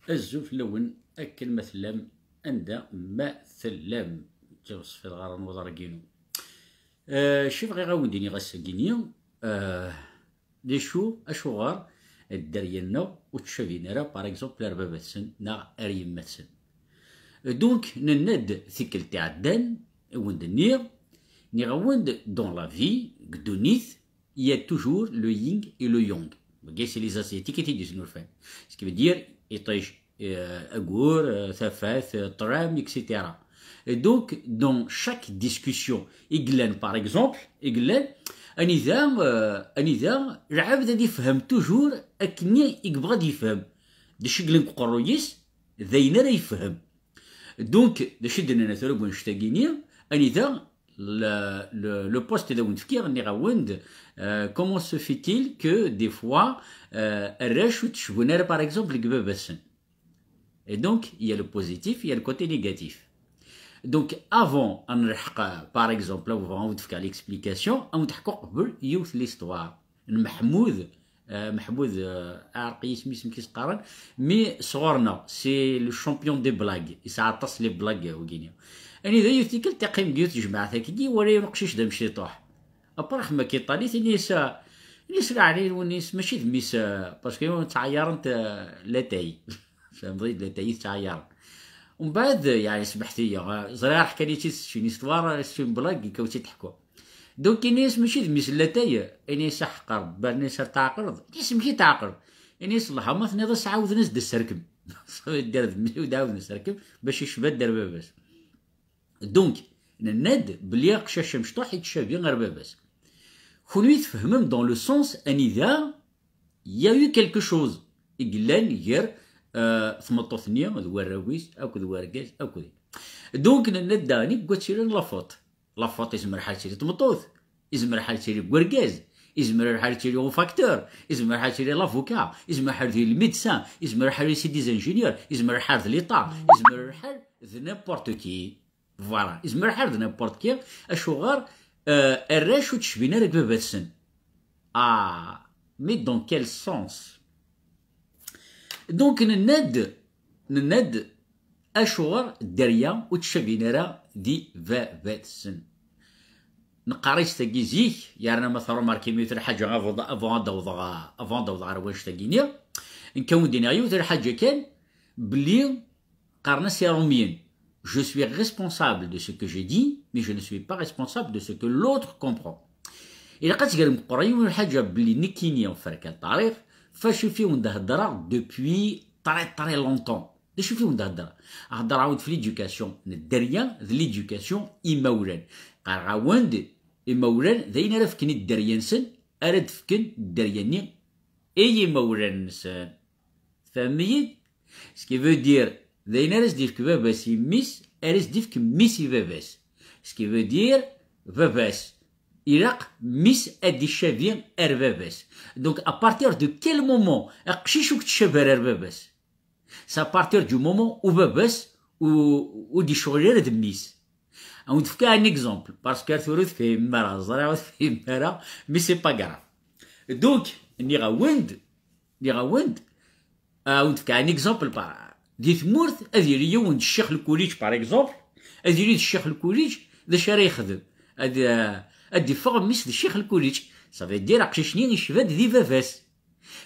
الزوف لون أكل مثلم عند ما ثلم جوز في الغران وضرقينو. شوف غير غاوديني غاساكينيو دي شو أشوغار الدريانو وتشافينا راه باغ اكزومبل رباباتسن نا اريماتسن. دونك نند ثيكل تاع الدان وندنيغ ني غاوند دون لا في كدونيث il y a toujours le yin et le yang. C'est les asiatiques qui disent nous faire. Ce qui veut dire étage agour, thafat, tram, etc. Et donc dans chaque discussion, Iglen par exemple, Iglen أنذا العبد غادي يفهم توجور أكني يبغى يفهم داش يقلن قرويس ذاين راه يفهم. دونك داش درنا مثلا ونشتاقيني أنذا le poste de Windfkir n'est rawend. Comment se fait-il que des fois par exemple et donc il y a le positif, il y a le côté négatif. Donc avant par exemple là on va l'explication on va يوث l'histoire محمود عارقي اسمي كيس قارن مي صغرنا سي لو شامبيون دي بلاغ يسعطس لي بلاغ وكينيا يعني ذا يفتكر تقيم ديوت جماعة ثاكي ولا ينقشيش دا مشي طوح أبرح ما كيطالي نيسا عليه ونيس ماشي ذميس باسكو تعيرنت لاتاي فهمتي لاتاي تعيرن ومن بعد يعني سمحتي زرير حكى لي شي استوار شي بلاك كوتي تحكوا دونك نيس ماشي ذميس لاتاي نيس حقر بالنيس تعقرض نيس ماشي تعقرض نيس الله ما ثني ضس عاود نزد السركم دار ذمي وداود نسركم باش يشبد دار باباس. دونك نناد بلي قشاش مشطوح يتشابي غير باباس خوني تفهمم دون لو سونس ان اذا يا يو كيلكو شوز يقلان يير ثمطو ثنيا ذوار راويس اكو ذوار كاز اكو دونك نناد داني قلت لي لافوت يزمر حالتي تمطوث يزمر حالتي كوركاز يزمر حالتي او فاكتور يزمر حالتي لافوكا يزمر حالتي الميدسان يزمر حالتي دي انجينيور يزمر حالتي ليطا يزمر حال نيمبورت كي فوالا يزمر حال نيمبورت كي اشوغار الراش وتشبينا راك بابا السن مي دون كيل سونس. دونك نناد اشوغار الدريا وتشبينا راه دي بابا السن نقاريس تاكي زيك يعني مثلا ماركي مثل حاجه افون دوضا راه واش تاكينيا نكون دينايو مثل حاجه كان بلي قارنا سي روميين. Je suis responsable de ce que je dis, mais je ne suis pas responsable de ce que l'autre comprend. إلا قلت قال مقريون الحاجة بلي نكينيا وفرك التاريخ فاش فيهم نهضر depuis très longtemps. باش فيهم نهضر عاود في ليدوكاسيون الدريا ذ ليدوكاسيون إمولان قال عاوند إمولان ذاين راه فكني الدريا نسن أراد فكن الدرياني أي مولان نسن فهميت سكي فو دير ذاين راه دير كباباس يميس أرز دير كميس باباس سكي فو دير باباس إراق ميس أدي شافين أر باباس. دونك أبارتير دو كيل مومون أقشيش وك تشابر أر باباس سا بارتير دو مومون و باباس و دي شغلير د ميس. ونفكا ان اكزومبل باسكو ثروث في مرا زرا في مرا مي سي با غراف. دونك ني غاوند ونفكا ان اكزومبل دي ثمورث اديري يوند الشيخ الكوليج باغ اكزومبل اديري الشيخ الكوليج ذا شا راه يخدم ادي فوق ميس الشيخ الكوليج صافي دير عقششني يشفاد ذي فافاس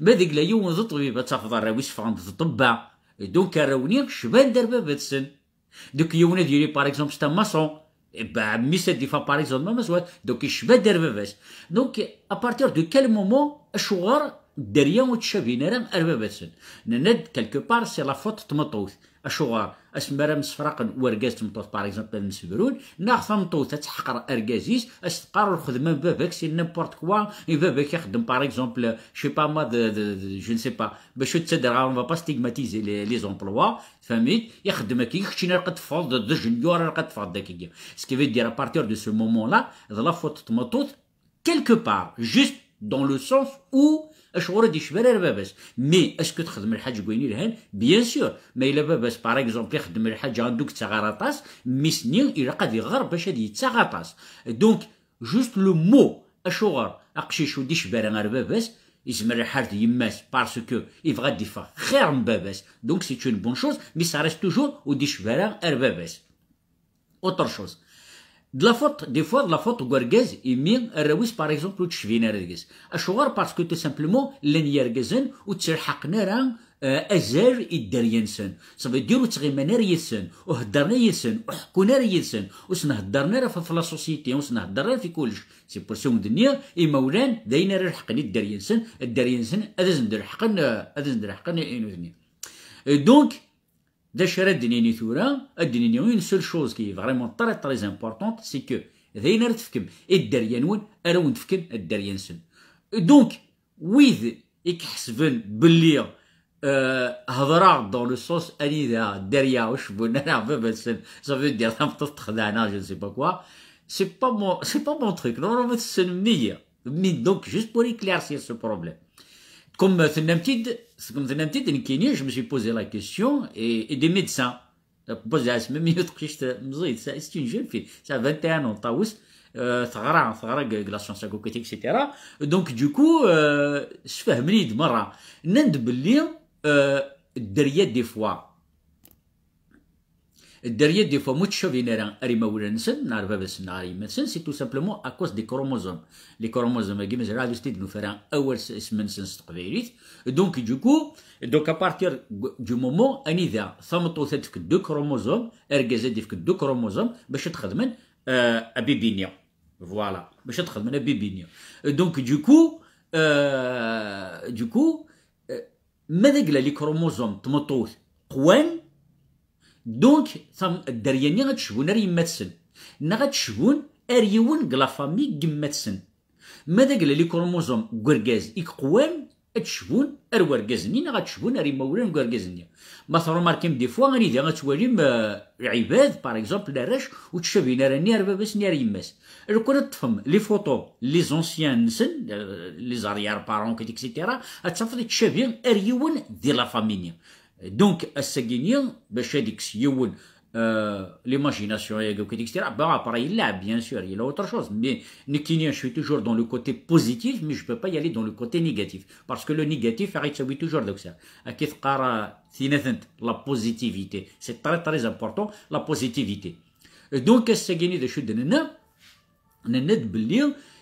بهذيك لا يوم ذو طبيبه تاخذ الراويس فاند الطبا دونك راوني شبان دار بابا تسن دوك يونا ديري باغ اكزومبل ستا ماسون با ميس دي فا باغ اكزومبل ما مسوات دوك يشبان دار باباس. دونك ابارتير دو كال مومون الشغار الدريا وتشابينا راه ارباباتسن نند كالكو بار سي لا فوت تمطوث اشوغار اسمرا مسفراقن ورقاز تمطوث باغ اكزومبل نسبرون ناخ تمطوث تحقر اركازيس استقار الخدمه باباك سي نيمبورت كوا باباك يخدم باغ اكزومبل شي با ما جو نسي با باش تسدر اون فا با ستيغماتيزي لي زومبلوا فهميت يخدم كي خشينا قد فوض د جونيور قد فوض داك سكي في دير ابارتير دو سو مومون لا لا فوت تمطوث كيلكو بار جوست دون لو سونس او اشغور دي شبار باباس مي اسكو تخدم الحاج كويني لهان بيان سور ما الا باباس باغ اكزومبل يخدم الحاج عندك تاغاطاس مي سنين الا قد يغر باش هادي تاغاطاس. دونك جوست لو مو اشغور اقشيش ودي شبار غير باباس يزمر حالة يماس باسكو يبغى ديفا خير من باباس دونك سي اون بون شوز مي سا ريست توجور ودي شبارا ار باباس. اوتر شوز de la faute, des fois de la faute au gorgaz et mien الرويس par exemple ou تشفينا رجز اشوار parce que tout simplement لن يرجزن وتسرحقنا راه ازار الدريانسن ça veut dire وتغيمنا ريسن وهدرنا يسن وحكونا ريسن وسنهدرنا راه في لا سوسيتي وسنهدرنا في كلش سي بور سو الدنيا اي مولان داينا راه حقني الدريانسن هذا زندر حقن انو دنيا دونك d'ailleurs الدنيا ثورا الدنيا une seule chose qui est vraiment très très importante c'est que ذاين تفكم الدريانون راهو نتفكم الدريانسن دونك ويذ يكحسبن باللي هضره دون لو سونس اني ذا دريا واش بنا انا بابسن صافي دير تخدعنا جو سي با كوا سي با مون تريك نو ما تسنمنيه مي دونك جوست بور éclaircir ce problème. Comme je me suis posé la question et des médecins. C'est une jeune fille, ça a 21 ans, la science acoustique, etc. Donc, du coup, je fais un minute de marra. N'end bellion, derrière des fois. Derrière des fois, c'est tout simplement à cause des chromosomes. Les chromosomes, donc du coup, à partir du moment où deux chromosomes, deux chromosomes, voilà. Donc du coup, les chromosomes, دونك الدرياني غتشبون راه يماتسن نا غتشبون اريون كلا فامي كماتسن ماذا قال لي كروموزوم كوركاز يقوان تشبون اروركازني نا غتشبون راه مولان كوركازني مثلا ماركيم دي فوا غادي غتولي عباد باغ اكزومبل دراش وتشابين راني راه باباس ني راه يماس كون تفهم لي فوتو لي زونسيان نسن لي زاريار بارون كيت اكسيتيرا تشافي تشابين اريون ديال لا فامي دونك الساكينيا باش هذيك سيون l'imagination etc. Bah, après, il l'a, bien sûr, il a autre chose. Mais je suis toujours dans le côté positif, mais je ne peux pas y aller dans le côté négatif. Parce que le négatif, ça veut toujours donc ça. La positivité. C'est très, très important, la positivité. Donc,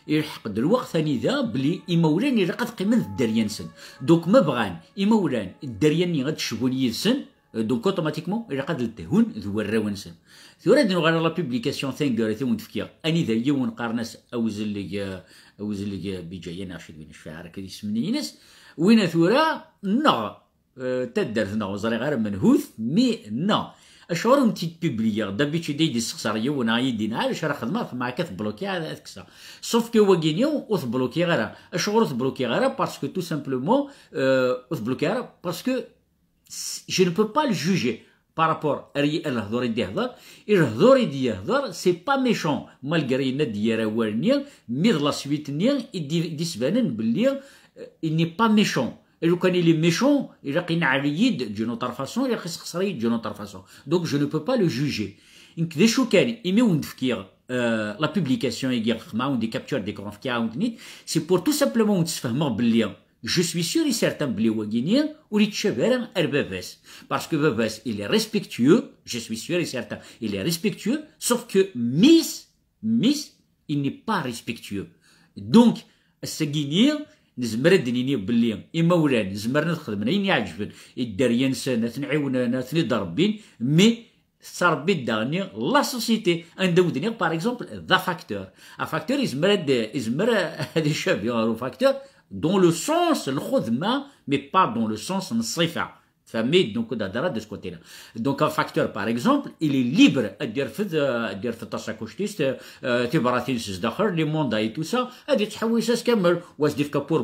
يحقد الوقت ثاني ذا بلي إمولان اللي قد قيمة الدريانسن دونك ما بغان إمولان الدرياني غتشبون يدسن دونك اوتوماتيكمون إلا قد التهون ذو الراونسن ثورا دينو غانا لا بوبليكاسيون ثانكار ثون تفكير أني ذا يون قارناس أوزل لي بجاية ناشد وين الشعر كذي سمني ناس وين ثورا نا تدرت نا وزري غير منهوث مي نا اشعر انتي بيبليا دابيتشي دي السخساريه وانا يدينا علاش راه خدمه مع كتبلوكي على اكسا سوف كو وغينيو وتبلوكي غير اشعر تبلوكي غير باسكو تو سامبلومون تبلوكي غير باسكو جو نو بو با لو جوجي بارابور الهضور يدي هضر الهضور يدي يهضر سي با ميشون مالغري ندي راه ورنيا مي لا سويت نيا يدي سبانن بلي اني با ميشون لو كان il est méchant il a قينعريد d'une autre façon il a خسريد d'une autre façon donc je ne peux pas le juger يمكن شو كان يميون تفكير لا بوبليكاسيون يجي خما وندي كابتور دي كون فكا ونيت سي بور تو سامبلومون تفهموا بلي je suis sûr et certain بلي هو غينيان ولي تشابه باباس parce que باباس il est respectueux je suis sûr et certain il est respectueux sauf que Miss il n'est pas respectueux donc السكينير نزمر الدنيا بلي إمولان نزمر نخدم أين يعجبن الدريان سنة تنعاوننا تنضربين مي صربي الدغني لا سوسيتي عندهم دنيا باغ اكزومبل ذا فاكتور فاكتور يزمر هذا شاب يغارو فاكتور دون لو سونس الخدمة مي با دون لو سونس الصفة فهمي دونك هضره دو سكوتي لا دونك ان فاكتور باغ اكزومبل الي ليبر دير في التساكوشتيست تيبراتين داخل لي موندا اي تو سا هادي تحويساس كامل واش دير كابور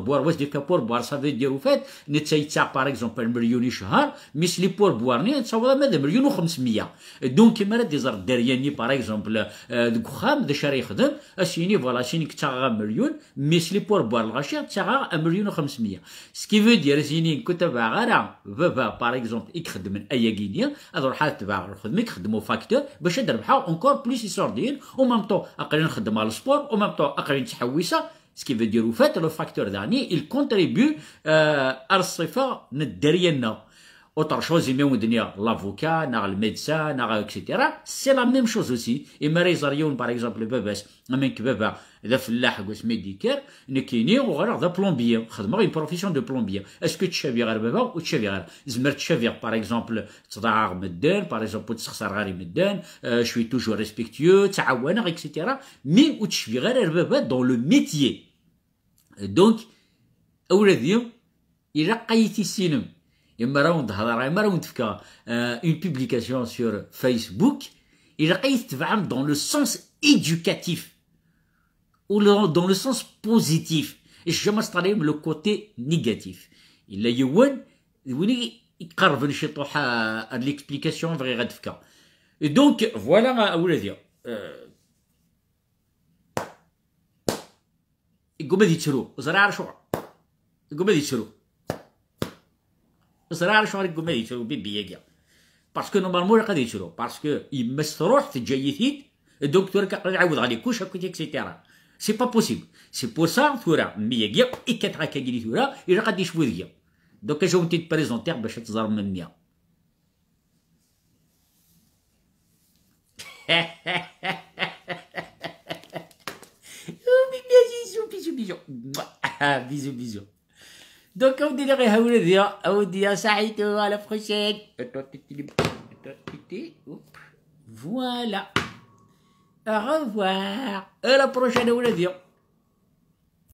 بوار صافي ديرو فات نتايتا باغ اكزومبل مليون شهر ميس لي بور بوارني تصاوب ماذا مليون و500 دونك كيما راه ديزر دارياني باغ اكزومبل دوك خام دا شاري يخدم اشيني فوالا شيني كتاغا مليون ميس لي بور بوار الغاشي تاغا مليون و500 سكي فو دير سيني كنت باغا بابا باغ اكزومبل يخدم من اي غينيا هذو حال تبع الخدمه يخدموا فاكتور باش نربحوا اونكور بليس يسوردين او ميم طون اقرين نخدم على السبور او ميم طون اقرين تحويسه Ce qui veut dire, au fait, le facteur dernier, il contribue à الصفة ديالنا. Autre chose, il met l'avocat, le médecin, etc. C'est la même chose aussi. Et Marie-Zarion, par exemple, le bébé, un bébé, il a fait l'âge médical, il est un plombier. Il a une profession de plombier. Est-ce que tu sais un bébé ou tu sais un bébé? Par exemple, par exemple, je suis toujours respectueux, etc. Mais tu sais un bébé dans le métier. Donc, il a qualité cinéma. Une publication sur Facebook, il reste dans le sens éducatif ou dans le sens positif. Et je m'installe le côté négatif. Il a l'explication vraie. Et donc, voilà où le dire. يقوم هذه تشرو زرار شو يقوم هذه تشرو زرار شو يقوم هذه تشرو بيبي باسكو نورمالمون غادي يشرو باسكو يمس تروح تجيثيت الدكتور كيقدر يعاود عليك كلشي اكسيتيرا سي با بوسيبل سي بور سا ثورا مية اي كترا كاكيلي ثورا الى غادي يشوي ذيا دوكا جو نتي بريزونتير باش تزار من 100 bisous, bisous. Donc, on dirait ça, à la prochaine. Voilà. Au revoir. À la prochaine, on va dire.